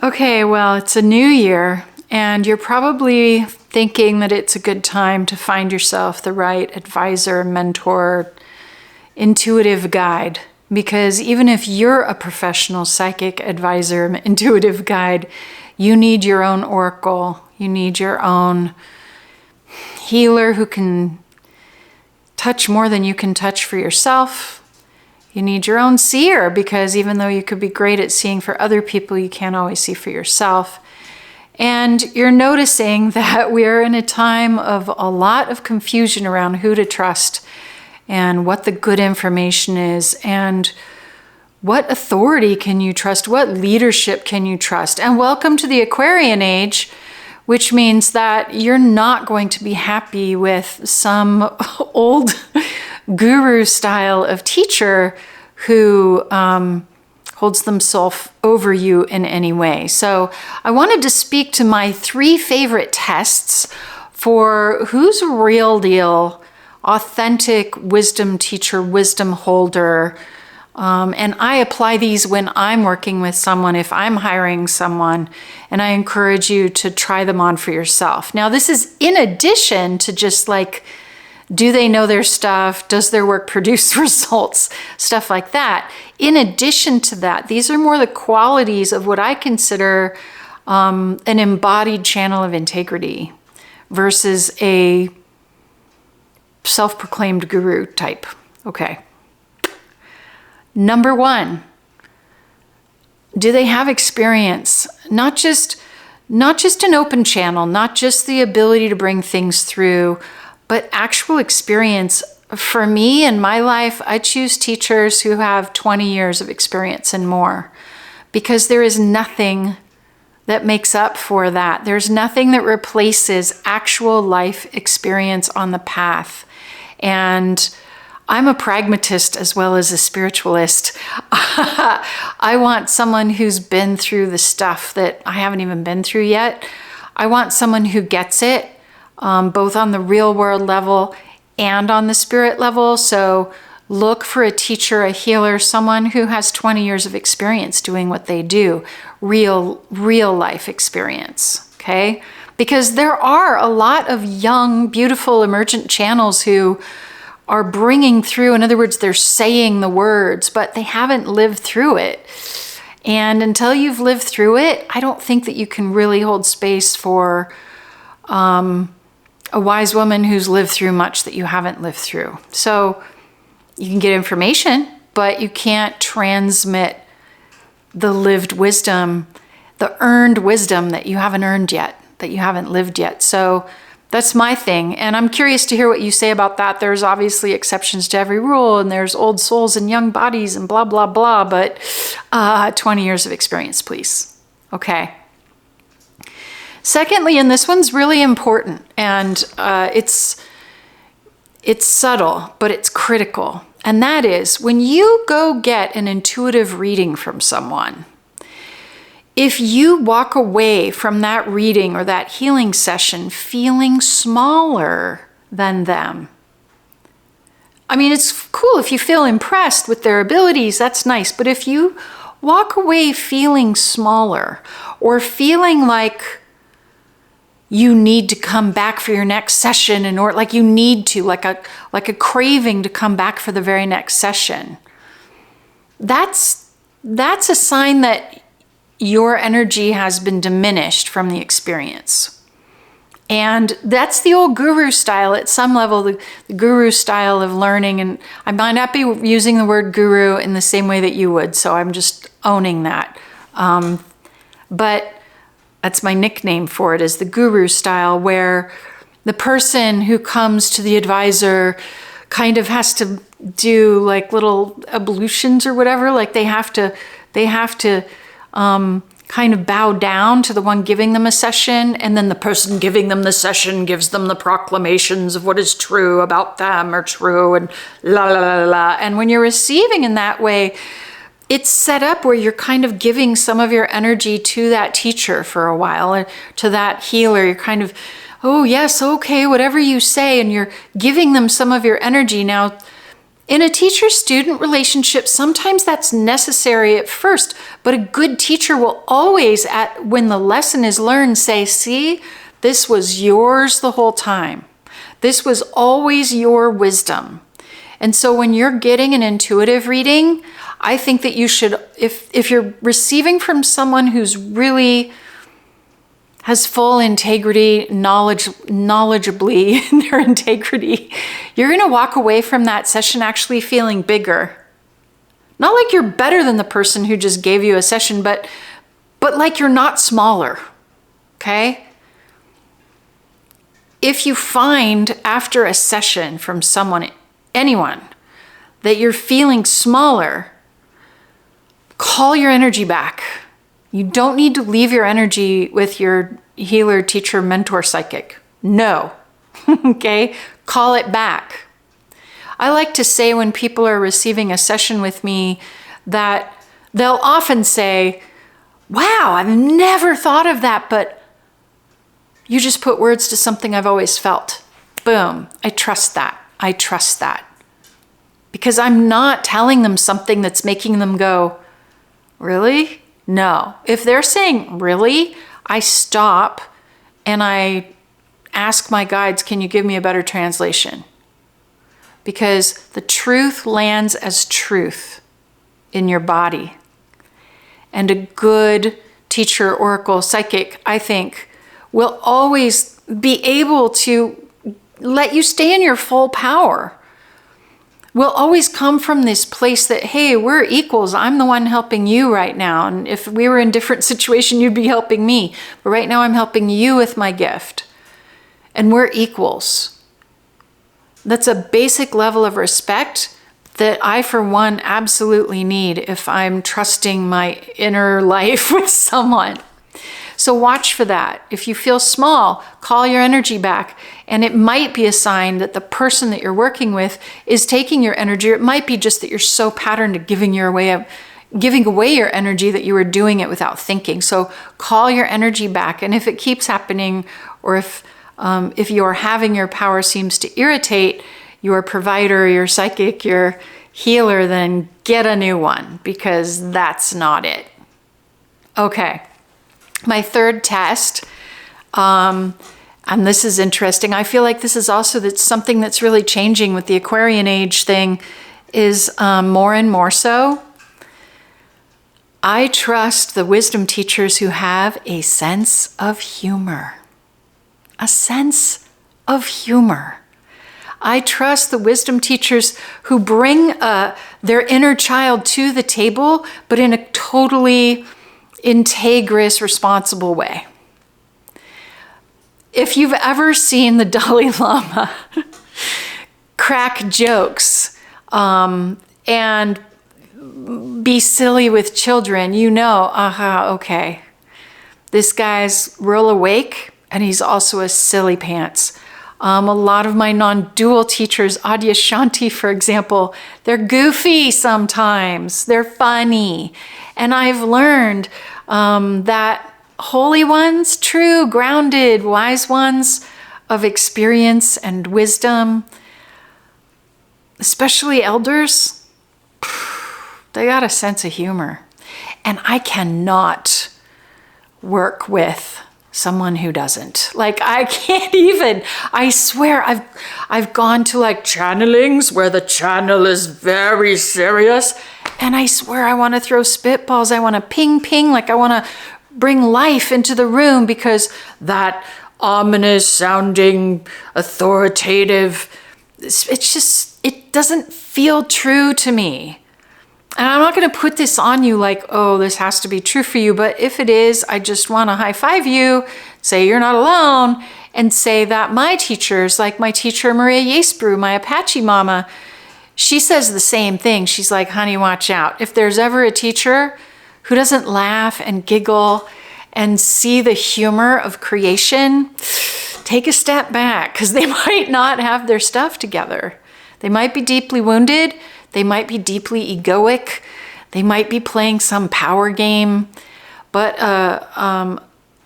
Okay, well, it's a new year, and you're probably thinking that it's a good time to find yourself the right advisor, mentor, intuitive guide. Because even if you're a professional psychic advisor, intuitive guide, you need your own oracle. You need your own healer who can touch more than you can touch for yourself. You need your own seer, because even though you could be great at seeing for other people, you can't always see for yourself. And you're noticing that we're in a time of a lot of confusion around who to trust and what the good information is and what authority can you trust, what leadership can you trust. And welcome to the Aquarian age, which means that you're not going to be happy with some old guru style of teacher who holds themselves over you in any way. So I wanted to speak to my 3 favorite tests for who's a real deal, authentic wisdom teacher, wisdom holder. And I apply these when I'm working with someone, if I'm hiring someone, and I encourage you to try them on for yourself. Now, this is in addition to just like, do they know their stuff? Does their work produce results? Stuff like that. In addition to that, these are more the qualities of what I consider an embodied channel of integrity versus a self-proclaimed guru type. Okay. Number 1, do they have experience? Not just an open channel, not just the ability to bring things through, but actual experience. For me in my life, I choose teachers who have 20 years of experience and more, because there is nothing that makes up for that. There's nothing that replaces actual life experience on the path. And I'm a pragmatist as well as a spiritualist. I want someone who's been through the stuff that I haven't even been through yet. I want someone who gets it, both on the real world level and on the spirit level. So look for a teacher, a healer, someone who has 20 years of experience doing what they do, real life experience, okay? Because there are a lot of young, beautiful, emergent channels who are bringing through, in other words, they're saying the words, but they haven't lived through it. And until you've lived through it, I don't think that you can really hold space for a wise woman who's lived through much that you haven't lived through. So you can get information, but you can't transmit the lived wisdom, the earned wisdom that you haven't earned yet, that you haven't lived yet. So that's my thing. And I'm curious to hear what you say about that. There's obviously exceptions to every rule, and there's old souls and young bodies and blah, blah, blah, but 20 years of experience, please. Okay. Secondly, and this one's really important, and it's subtle, but it's critical. And that is, when you go get an intuitive reading from someone, if you walk away from that reading or that healing session feeling smaller than them, I mean, it's cool if you feel impressed with their abilities, that's nice. But if you walk away feeling smaller or feeling like you need to come back for your next session, and or like you need to, like a craving to come back for the very next session, that's a sign that your energy has been diminished from the experience. And that's the old guru style at some level, the guru style of learning. And I might not be using the word guru in the same way that you would, so I'm just owning that. But that's my nickname for it, is the guru style, where the person who comes to the advisor kind of has to do like little ablutions or whatever, like they have to kind of bow down to the one giving them a session, and then the person giving them the session gives them the proclamations of what is true about them or true, and la la la la. And when you're receiving in that way, it's set up where you're kind of giving some of your energy to that teacher for a while, or to that healer. You're kind of, oh yes, okay, whatever you say, and you're giving them some of your energy. Now, In a teacher-student relationship, sometimes that's necessary at first, but a good teacher will always, when the lesson is learned, say, see, this was yours the whole time. This was always your wisdom. And so when you're getting an intuitive reading, I think that you should, if you're receiving from someone who's really has full integrity, knowledgeably in their integrity, you're going to walk away from that session actually feeling bigger. Not like you're better than the person who just gave you a session, but like you're not smaller, okay? If you find after a session from someone, anyone, that you're feeling smaller, call your energy back. You don't need to leave your energy with your healer, teacher, mentor, psychic. No. Okay? Call it back. I like to say when people are receiving a session with me that they'll often say, wow, I've never thought of that, but you just put words to something I've always felt. Boom. I trust that. I trust that. Because I'm not telling them something that's making them go, really? No. If they're saying, really, I stop and I ask my guides, can you give me a better translation? Because the truth lands as truth in your body. And a good teacher, oracle, psychic, I think, will always be able to let you stay in your full power. Will always come from this place that, hey, we're equals. I'm the one helping you right now. And if we were in a different situation, you'd be helping me. But right now I'm helping you with my gift. And we're equals. That's a basic level of respect that I, for one, absolutely need if I'm trusting my inner life with someone. So watch for that. If you feel small, call your energy back. And it might be a sign that the person that you're working with is taking your energy. Or it might be just that you're so patterned to giving away your energy that you are doing it without thinking. So call your energy back. And if it keeps happening, or if you're having your power seems to irritate your provider, your psychic, your healer, then get a new one, because that's not it. Okay. My third test, and this is interesting. I feel like this is also something that's really changing with the Aquarian age thing, is more and more so. I trust the wisdom teachers who have a sense of humor. A sense of humor. I trust the wisdom teachers who bring their inner child to the table, but in a totally integrous, responsible way. If you've ever seen the Dalai Lama crack jokes and be silly with children, you know, okay, this guy's real awake and he's also a silly pants. A lot of my non-dual teachers, Adyashanti, for example, they're goofy sometimes, they're funny. And I've learned that holy ones, true, grounded, wise ones of experience and wisdom, especially elders, they got a sense of humor. And I cannot work with someone who doesn't. Like, I can't even. I swear I've gone to like channelings where the channel is very serious, and I swear I want to throw spitballs. I want to ping, like I want to bring life into the room, because that ominous sounding, authoritative, it's just, it doesn't feel true to me. And I'm not going to put this on you like, oh, this has to be true for you. But if it is, I just want to high five you, say you're not alone, and say that my teachers, like my teacher Maria Yesbrew, my Apache mama, she says the same thing. She's like, honey, watch out. If there's ever a teacher who doesn't laugh and giggle and see the humor of creation, take a step back, because they might not have their stuff together. They might be deeply wounded. They might be deeply egoic. They might be playing some power game. But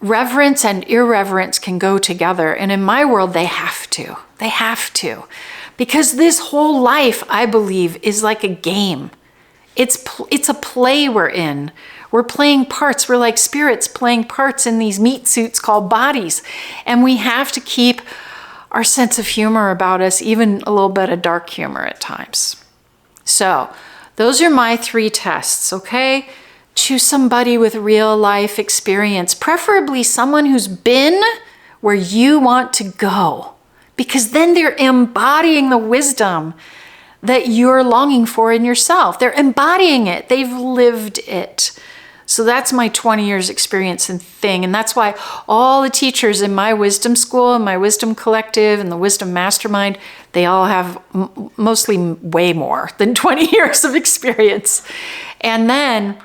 reverence and irreverence can go together. And in my world, they have to. They have to. Because this whole life, I believe, is like a game. It's a play we're in. We're playing parts. We're like spirits playing parts in these meat suits called bodies. And we have to keep our sense of humor about us, even a little bit of dark humor at times. So those are my 3 tests, okay? Choose somebody with real life experience, preferably someone who's been where you want to go, because then they're embodying the wisdom that you're longing for in yourself. They're embodying it. They've lived it. So that's my 20 years experience and thing. And that's why all the teachers in my wisdom school and my wisdom collective and the wisdom mastermind, they all have mostly way more than 20 years of experience. And then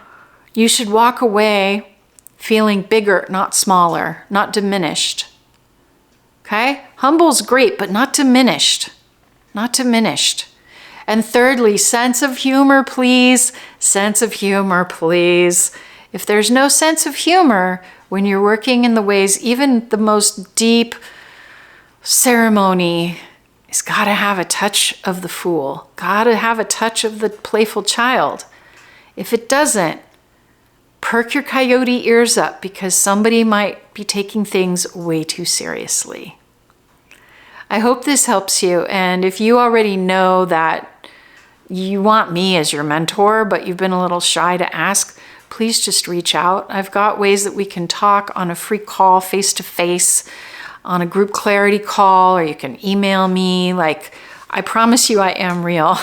you should walk away feeling bigger, not smaller, not diminished. Okay? Humble's great, but not diminished. Not diminished. And thirdly, sense of humor, please. Sense of humor, please. If there's no sense of humor when you're working in the ways, even the most deep ceremony, it's got to have a touch of the fool, got to have a touch of the playful child. If it doesn't, perk your coyote ears up, because somebody might be taking things way too seriously. I hope this helps you. And if you already know that you want me as your mentor, but you've been a little shy to ask, please just reach out. I've got ways that we can talk on a free call, face-to-face, on a group clarity call, or you can email me. Like, I promise you I am real.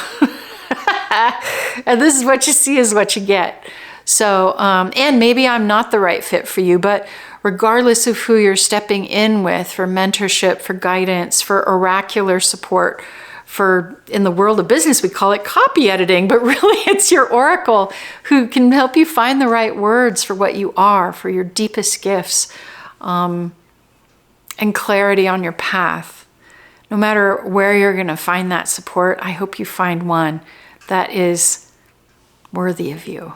And this is what you see is what you get. So, and maybe I'm not the right fit for you, but regardless of who you're stepping in with for mentorship, for guidance, for oracular support, for, in the world of business, we call it copy editing, but really it's your oracle who can help you find the right words for what you are, for your deepest gifts, and clarity on your path. No matter where you're going to find that support, I hope you find one that is worthy of you.